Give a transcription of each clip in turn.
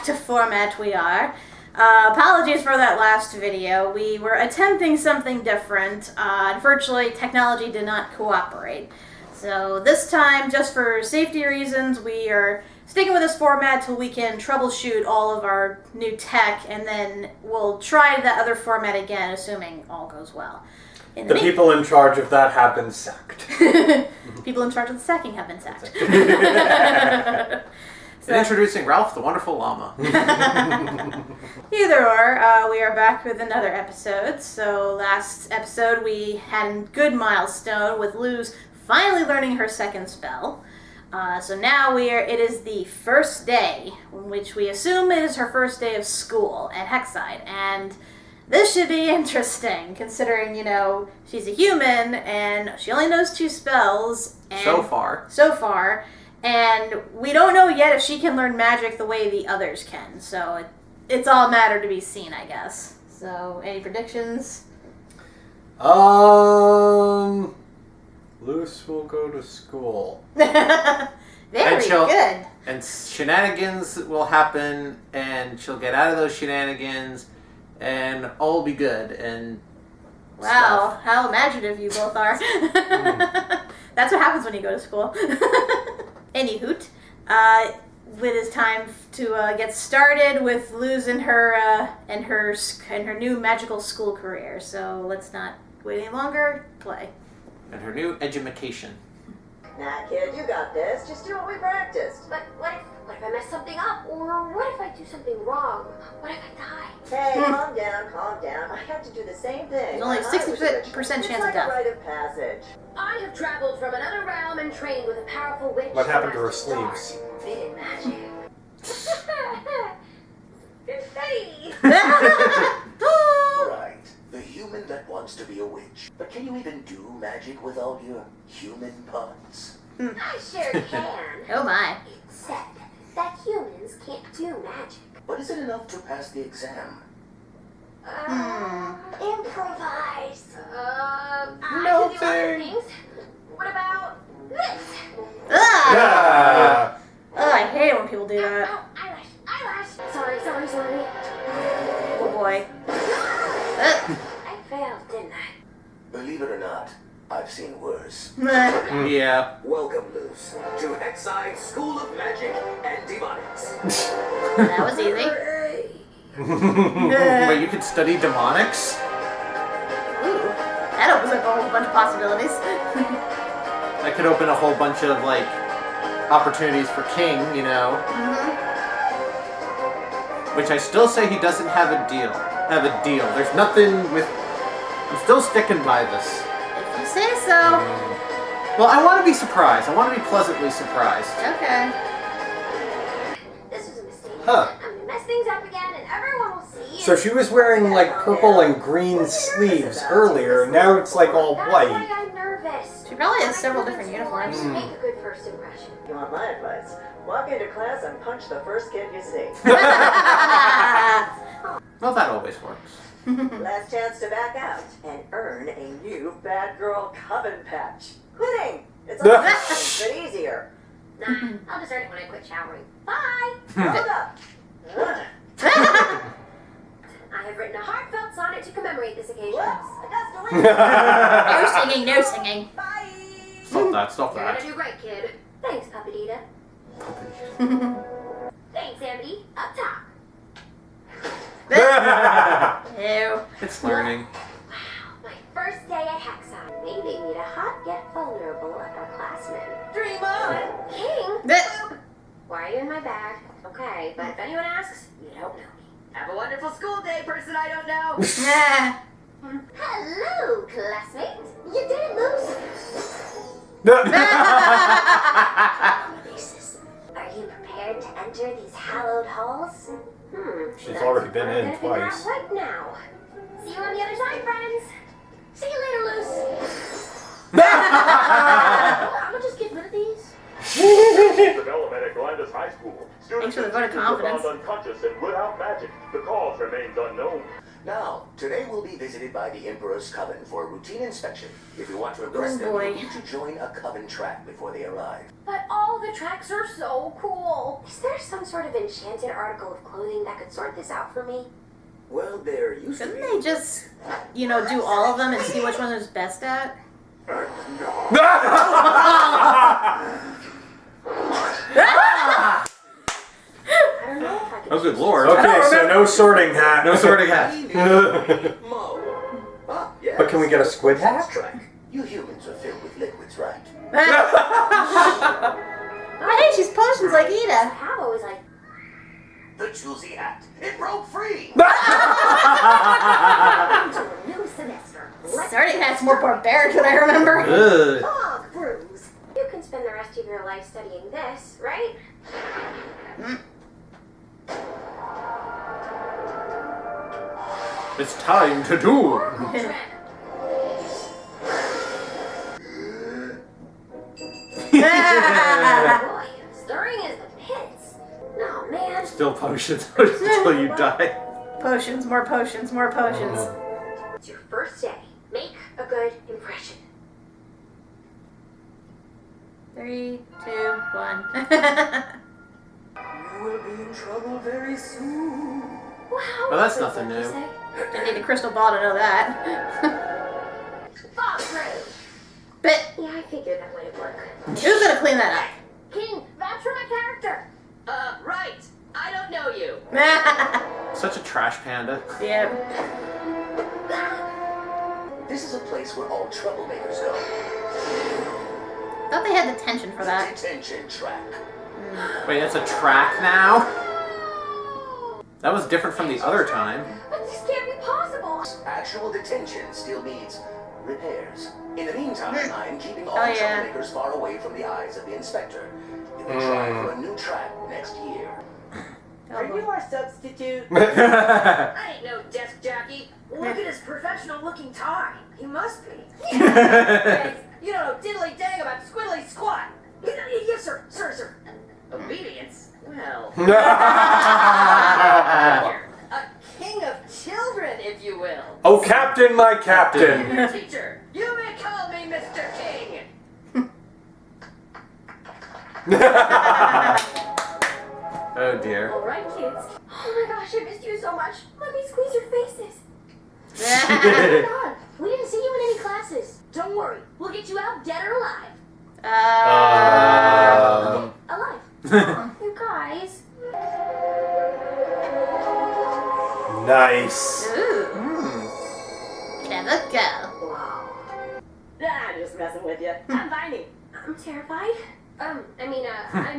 to format we are. Apologies for that last video. We were attempting something different. Unfortunately, technology did not cooperate. So this time, just for safety reasons, we are sticking with this format till we can troubleshoot all of our new tech, and then we'll try the other format again, assuming all goes well. The people in charge of that have been sacked. People in charge of the sacking have been sacked. So, introducing Ralph, the wonderful llama. Either or, we are back with another episode. So last episode we had a good milestone with Luz finally learning her second spell. So now it is the first day, in which we assume it is her first day of school at Hexside, and this should be interesting, considering, she's a human, and she only knows 2 spells. And So far, and we don't know yet if she can learn magic the way the others can, so it's all a matter to be seen, I guess. So, any predictions? Luce will go to school. Very good. And shenanigans will happen, and she'll get out of those shenanigans, and all will be good, and wow, stuff. How imaginative you both are. That's what happens when you go to school. Anyhoot, it is time to get started with Luz and her new magical school career. So let's not wait any longer. Play. And her new edumacation. Nah, kid, you got this. Just do what we practiced. But what if I mess something up? Or what if I do something wrong? What if I die? Hey, calm down. I had to do the same thing. There's only a 60% chance of death. It's like a rite of passage. I have traveled from another realm and trained with a powerful witch. What happened to her master dark sleeves? and forbidden magic. Confetti! Right. The human that wants to be a witch. But can you even do magic with all your human parts? I sure can. Oh my. Except that humans can't do magic. But is it enough to pass the exam? Improvise. I No can do other thing. things. What about this? Ah! Oh, I hate it when people do that. Ow, eyelash. Sorry. Oh boy. I failed, didn't I? Believe it or not, I've seen worse. Yeah. Welcome, Luz, to Hexside School of Magic and Demonics. That was easy. Wait, you could study demonics? Ooh, that opens up a whole bunch of possibilities. That could open a whole bunch of, opportunities for King, Which I still say he doesn't have a deal. There's nothing with... I'm still sticking by this. If you say so. Well, I want to be surprised. I want to be pleasantly surprised. Okay. This was a mistake. Huh. I'm gonna mess things up again and everyone will see. So she was wearing purple and green sleeves earlier. Now it's all That's white. why I'm nervous. She probably has several different uniforms. Make a good first impression. You want my advice? Walk into class and punch the first kid you see. Well, that always works. Last chance to back out and earn a new bad girl coven patch. Quitting! It's a lot but easier. Nah, I'll just earn it when I quit showering. Bye! Hold up! I have written a heartfelt sonnet to commemorate this occasion. Whoops! I got to leave. No singing. Bye! Stop You're that. gonna do great, kid. Thanks, Puppetita. Thanks, Amity. Up top. Ew. It's learning. Wow, my first day at Hexside. Maybe meet a hot yet vulnerable upperclassman. Dream on! King? Bleh. Why are you in my bag? Okay, but if anyone asks, you don't know me. Have a wonderful school day, person I don't know. Nah. Hello, classmate. You did it, Moose. Are you prepared to enter these hallowed halls? She's That's already been what I'm in gonna figure out twice. right now. See you on the other side, friends. See you later, Luce. I'm gonna just get rid of these. Development at Glandis High School. Thanks Students for the vote of confidence. found unconscious and without magic. The cause remains unknown. Now, today we'll be visited by the Emperor's Coven for a routine inspection. If we want to impress them, boy. we need to join a Coven track before they arrive. But all the tracks are so cool. Is there some sort of enchanted article of clothing that could sort this out for me? Well, there used to Couldn't be... they just, do all of them and see which one is best at? I don't know if I could. Oh, good lord. Okay, so no sorting hat. No sorting hat. Mo. Ah, yes. But can we get a squid hat? Track. You humans are filled with liquids, right? Hey, she's potions like Ida. How was I? The choosy hat. It broke free. Into a new semester. Sorting hat's more barbaric than I remember. Ugh. Fog brews. You can spend the rest of your life studying this, right? It's time to do. Boy, stirring is the pits. No, man. Still potions until you die. Potions, more potions, more potions. It's your first day. Make a good impression. 3, 2, 1. You will be in trouble very soon. Wow. Well, that's nothing new. Didn't need a crystal ball to know that. Fog brew. But Yeah, I figured that would work. who's gonna clean that King, vouch for my character. Right. I don't know you. up? Such a trash panda. Yeah. This is a place where all troublemakers go. Thought they had detention for that. Detention track. Wait, it's a track now? That was different from the other time. But this can't be possible. Actual detention still needs repairs. In the meantime, I'm keeping all Oh, the yeah. troublemakers far away from the eyes of the inspector. You can try for a new track next year. Are you our substitute? I ain't no desk jockey. Look at his professional looking tie. He must be. Guys, you don't know diddly dang about squiddly squat. Yes, sir. Sir. Obedience? Well. A king of children, if you will. Oh, Captain, my Captain. Your teacher. You may call me Mr. King. Oh dear. All right, kids. Oh my gosh, I missed you so much. Let me squeeze your faces. Uh, Come on. We didn't see you in any classes. Don't worry. We'll get you out dead or alive. Alive. You guys. Nice. Ooh. Clever girl. Wow. I'm just messing with you. I'm Viney. I'm terrified. I'm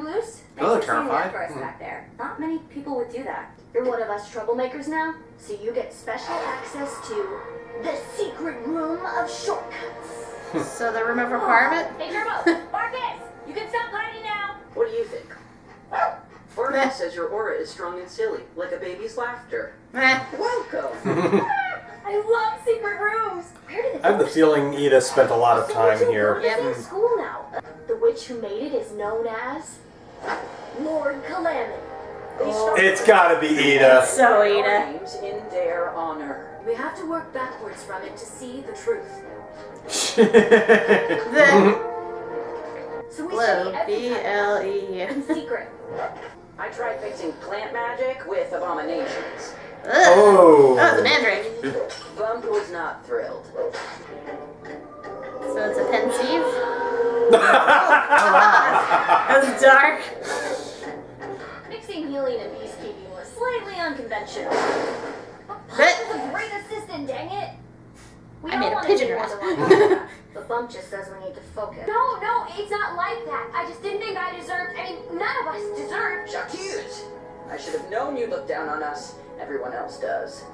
loose. Hello, Thanks for saying that terrified. for us back there. Not many people would do that. You're one of us troublemakers now, so you get special access to the secret room of shortcuts. So the room of requirement? Hey, Turbo! Marcus! You can stop hiding now! What do you think? Orphan says your aura is strong and silly, like a baby's laughter. Welcome. I love secret rooms! Where did I have the feeling Ida spent a lot of time We're here. in the same school now. The witch who made it is known as Lord Calamitous. It's gotta be Ida. So Ida. Names in their honor. We have to work backwards from it to see the truth. The So we Blue. study every B-L-E. in secret. I tried fixing plant magic with abominations. Ugh. Oh. Oh, it's a mandrake. Bump was not thrilled. So it's a pensieve. That was dark. Mixing healing and peacekeeping was slightly unconventional. But But- Bump is a great assistant, dang it! We I don't made a want pigeon to do rat. otherwise. But Bump just says we need to focus. No, it's not like that. I just didn't think I deserved. None of us deserved. J'accuse! I should have known you looked down on us. Everyone else does.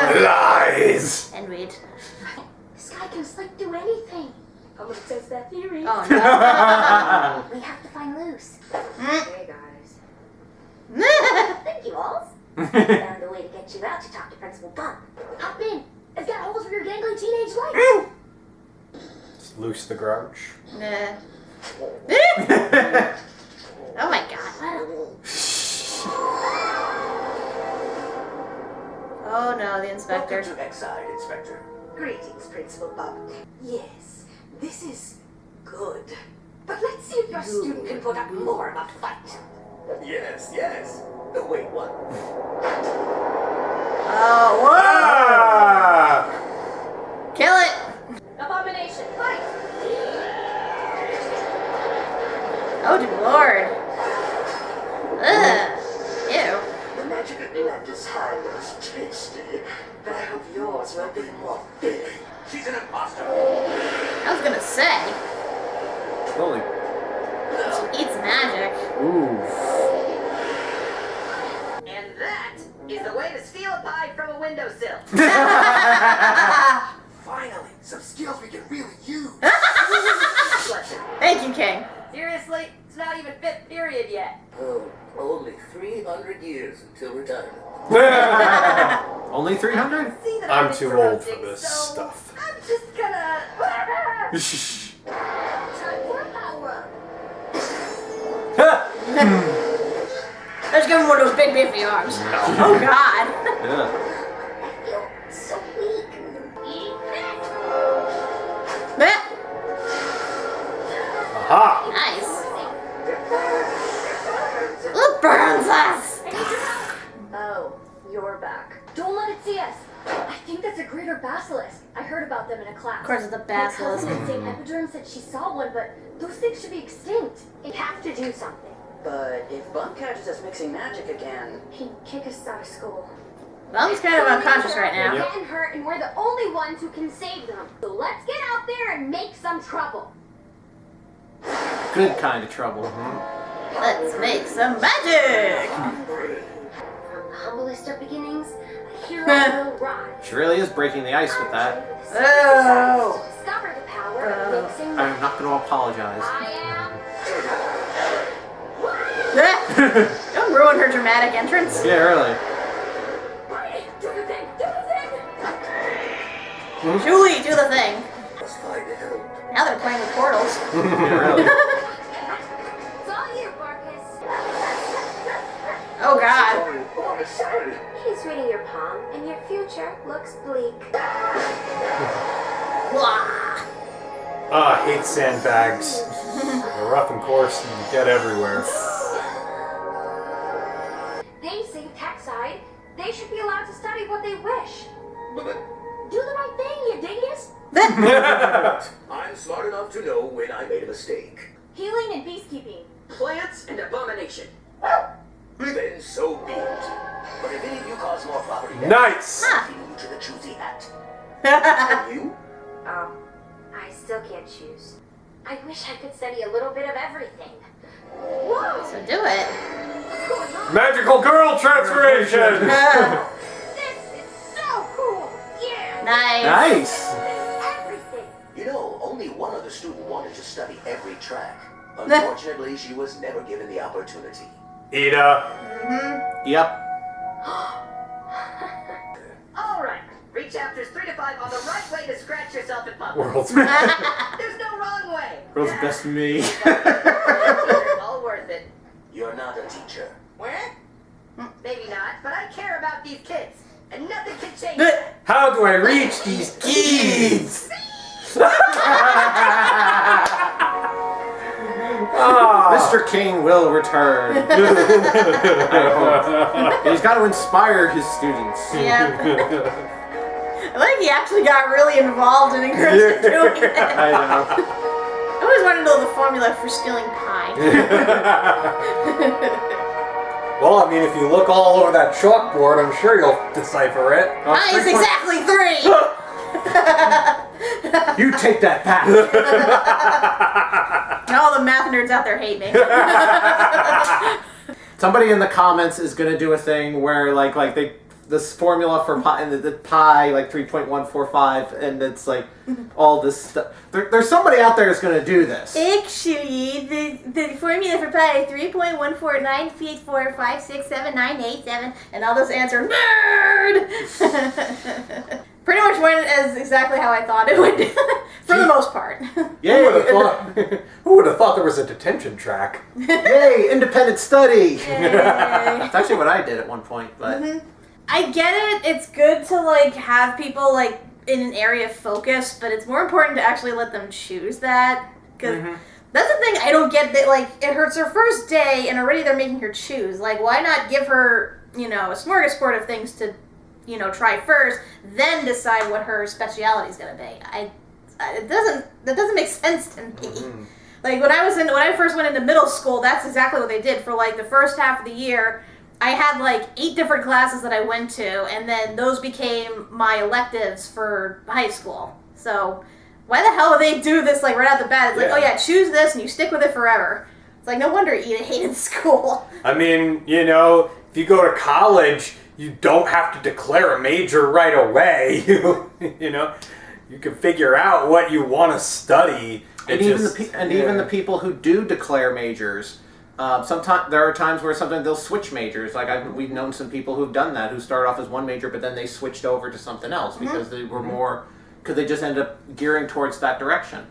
Lies. And read. This guy can slip through anything. I'm gonna test that theory. Oh no. We have to find Luce. Hey guys. Thank you, alls. Found a way to get you out to talk to Principal Bump. Hop in. It's got holes for your gangly teenage life. Just loose the grouch. Nah. Oh my god. Oh, the inspector. Welcome to Hexside, Inspector. Greetings, Principal Bob. Yes, this is good. But let's see if your student can put up more of a fight. Yes, yes. Wait, what? Oh, whoa! Ah! Kill it! Abomination, fight! Oh, dear Lord. Ugh. Ew. The magic of Glenda's high was tasty, but I hope yours will be more filling. She's an imposter. I was gonna say, Holy. she eats magic. Ooh. And that is the way to steal a pie from a windowsill. Finally, some skills we can really use. Thank you, King. Seriously? It's not even 5th period yet. Oh, only 300 years until retirement. Only 300? See that I'm I'm too old for interrupting, this so stuff. I'm just gonna... Time for a power up. Let's give him one of those big beefy arms. Oh, God. Yeah. I feel so weak. Eat Blech. Aha! Nice. It burns us. Oh, you're back. Don't let it see us. I think that's a greater basilisk. I heard about them in a class. Of course, it's a My basilisk. cousin in St. Epiderm said she saw one, but those things should be extinct. We have to do something. But if Bump catches us mixing magic again, He'd kick us out of school. Bum's kind of unconscious right now. They're getting hurt, and we're the only ones who can save them. So let's get out there and make some trouble. Good kind of trouble. Let's make some magic. From the humblest of beginnings, a hero will rise. She really is breaking the ice with that. Oh. Discover the power of mixing I'm magic. not going to apologize. I am. Don't ruin her dramatic entrance. Yeah, really. Do the thing! Do the thing! Julie, do the thing. Let's find help. Now they're playing with portals. Yeah, really. It's all you, Marcus. Oh, God. On the side. He's reading your palm, and your future looks bleak. Blah. Ah, I hate sandbags. They're rough and coarse and get everywhere. They saved Hexside. They should be allowed to study what they wish. But Do the right thing, you dingus. I'm smart enough to know when I made a mistake. Healing and peacekeeping. Plants and abomination. Then so be it. But if any of you cause more property damage, Nice! I'll keep you to the choosy hat. And you? I still can't choose. I wish I could study a little bit of everything. Whoa! So do it. What's going on? Magical girl transformation! This is so cool! Yeah! Nice. Nice. Everything! You know, only one other student wanted to study every track. Unfortunately, she was never given the opportunity. Ida. Yep. All right. Read chapters 3 to 5 on the right way to scratch yourself in public. World's There's no wrong way. World's best me. All worth it. You're not a teacher. What? Maybe not, but I care about these kids, and nothing can change Good. that. How do I reach these keys? Mr. King will return. I hope. He's got to inspire his students. Yep. I think he actually got really involved and encouraged to doing it. I know. I always want to know the formula for stealing pie. Well, I mean, if you look all over that chalkboard, I'm sure you'll decipher it. Pie is exactly 3! You take that back. All the math nerds out there hate me. Somebody in the comments is gonna do a thing where like this formula for pi and the pi like 3.145 and it's like all this stuff. There's somebody out there that's gonna do this. Actually, the formula for pi is 3.14984567987, and all those answers nerd. Pretty much went as exactly how I thought it would, for the most part. Yay! Who would have thought there was a detention track? Yay! Independent study. Yay. It's actually what I did at one point, but I get it. It's good to, like, have people, like, in an area of focus, but it's more important to actually let them choose that. Because that's the thing I don't get. That, like, it hurts her first day, and already they're making her choose. Like, why not give her, you know, a smorgasbord of things to, you know, try first, then decide what her speciality is going to be? That doesn't make sense to me. Like, when I first went into middle school, that's exactly what they did. For, like, the first half of the year, I had, like, 8 different classes that I went to, and then those became my electives for high school. So, why the hell would they do this, like, right out the bat? It's like, oh yeah, choose this, and you stick with it forever. It's like, no wonder Ida hated school. I mean, you know, if you go to college, you don't have to declare a major right away. You know, you can figure out what you want to study. And even the people who do declare majors, sometimes there are times where sometimes they'll switch majors. Like we've known some people who've done that, who started off as one major, but then they switched over to something else because they were more, because they just ended up gearing towards that direction.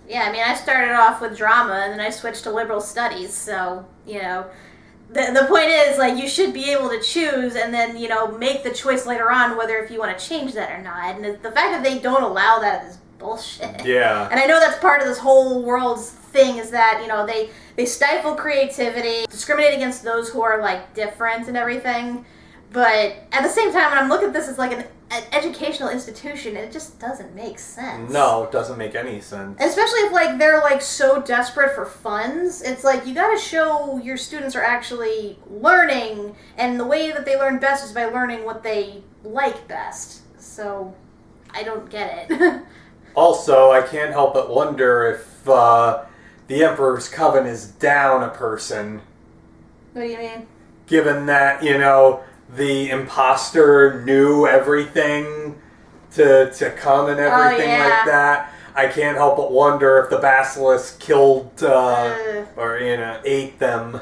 Yeah, I mean, I started off with drama, and then I switched to liberal studies, so, you know, the point is, like, you should be able to choose and then, you know, make the choice later on whether if you want to change that or not. And the fact that they don't allow that is bullshit. Yeah. And I know that's part of this whole world's thing is that, you know, they stifle creativity, discriminate against those who are, like, different and everything. But at the same time, when I'm looking at this as, like, an educational institution, it just doesn't make sense. No, it doesn't make any sense. Especially if, like, they're, like, so desperate for funds. It's like, you gotta show your students are actually learning, and the way that they learn best is by learning what they like best. So, I don't get it. Also, I can't help but wonder if the Emperor's Coven is down a person. What do you mean? Given that, you know, the imposter knew everything to come and everything like that. I can't help but wonder if the basilisk killed or, you know, ate them.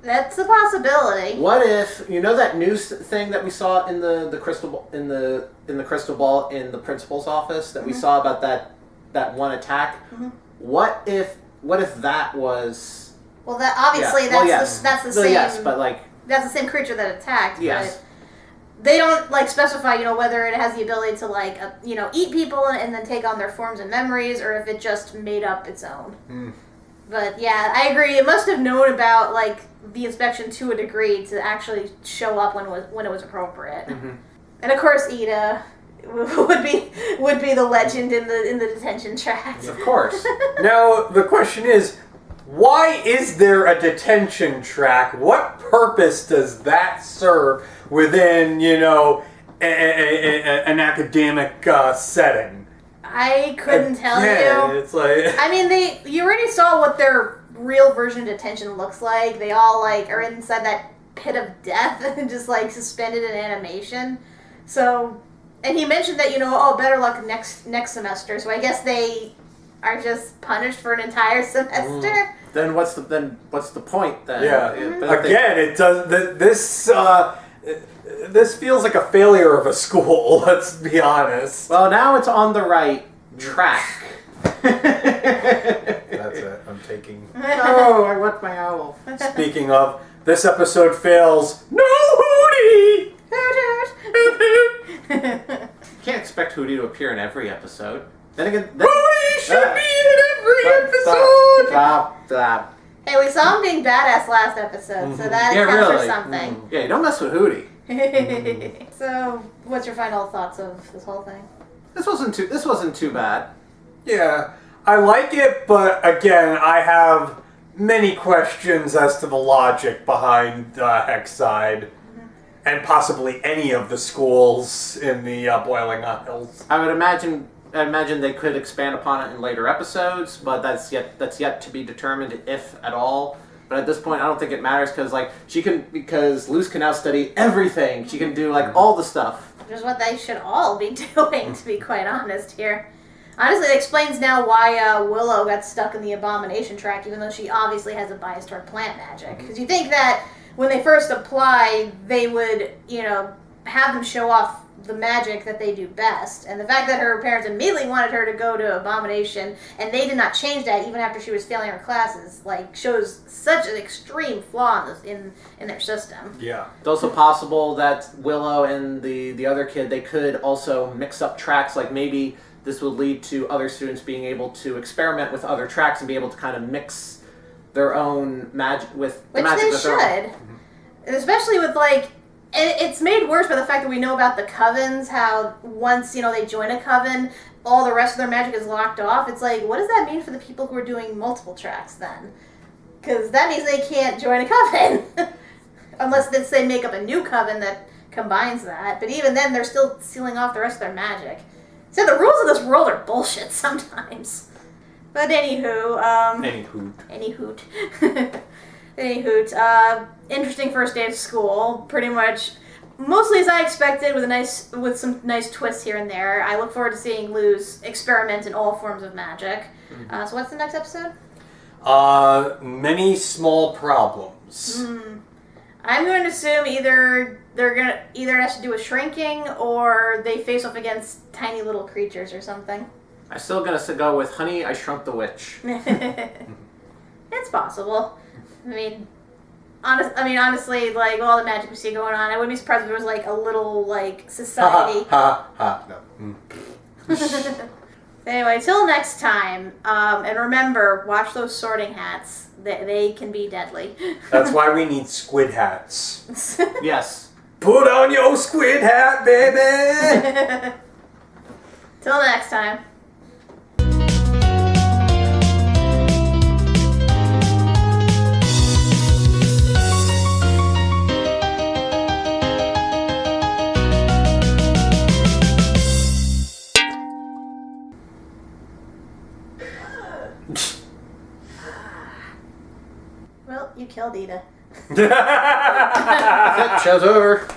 That's a possibility. What if, you know, that news thing that we saw in the crystal in the crystal ball in the principal's office that we saw about that one attack? What if that was? Well, that obviously that's the same. Yes, but like that's the same creature that attacked. Yes. But they don't, like, specify, you know, whether it has the ability to, like, you know, eat people and then take on their forms and memories, or if it just made up its own. But yeah, I agree. It must have known about, like, the inspection to a degree to actually show up when it was appropriate. And of course, Ida would be the legend in the detention tract. Of course. Now the question is, why is there a detention track? What purpose does that serve within, you know, an academic setting? I couldn't tell you. It's like, I mean, you already saw what their real version of detention looks like. They all, like, are inside that pit of death and just, like, suspended in animation. So, and he mentioned that, you know, oh, better luck next semester. So I guess they are just punished for an entire semester. Then what's the point then? yeah. Again, it does. This feels like a failure of a school. Let's be honest. Well, now it's on the right track. That's it. I'm taking. Oh, I wet my owl. Speaking of, this episode fails. No Hootie. Can't expect Hootie to appear in every episode. Then again, Hootie should be in every episode. Stop. Hey, we saw him being badass last episode, so that accounts for something. Yeah, you don't mess with Hootie. So, what's your final thoughts of this whole thing? This wasn't too bad. Yeah, I like it, but again, I have many questions as to the logic behind Hexside, and possibly any of the schools in the Boiling Isles. I would imagine they could expand upon it in later episodes, but that's yet to be determined, if at all. But at this point, I don't think it matters because Luz can now study everything. She can do, like, all the stuff. Which is what they should all be doing, to be quite honest here. Honestly, it explains now why Willow got stuck in the abomination track, even though she obviously has a bias toward plant magic. Because you think that when they first apply, they would, you know, have them show off the magic that they do best. And the fact that her parents immediately wanted her to go to Abomination, and they did not change that even after she was failing her classes, like, shows such an extreme flaw in their system. Yeah. It's also possible that Willow and the other kid, they could also mix up tracks. Like maybe this would lead to other students being able to experiment with other tracks and be able to kind of mix their own magic with the magic Which that they they're should. And especially with, like, it's made worse by the fact that we know about the covens, how once, they join a coven, all the rest of their magic is locked off. It's like, what does that mean for the people who are doing multiple tracks then? Because that means they can't join a coven. Unless they make up a new coven that combines that. But even then, they're still sealing off the rest of their magic. So the rules of this world are bullshit sometimes. But anywho, Any hoot. Interesting first day of school. Pretty much, mostly as I expected, with some nice twists here and there. I look forward to seeing Luz experiment in all forms of magic. So what's the next episode? Many small problems. I'm going to assume either it has to do with shrinking, or they face off against tiny little creatures or something. I'm still gonna go with Honey, I Shrunk the Witch. It's possible. Honestly, like, all the magic we see going on, I wouldn't be surprised if there was, like, a little, like, society. No. Anyway, till next time, and remember, watch those sorting hats. They can be deadly. That's why we need squid hats. Yes. Put on your squid hat, baby! Till next time. Well, you killed Ida. Show's over.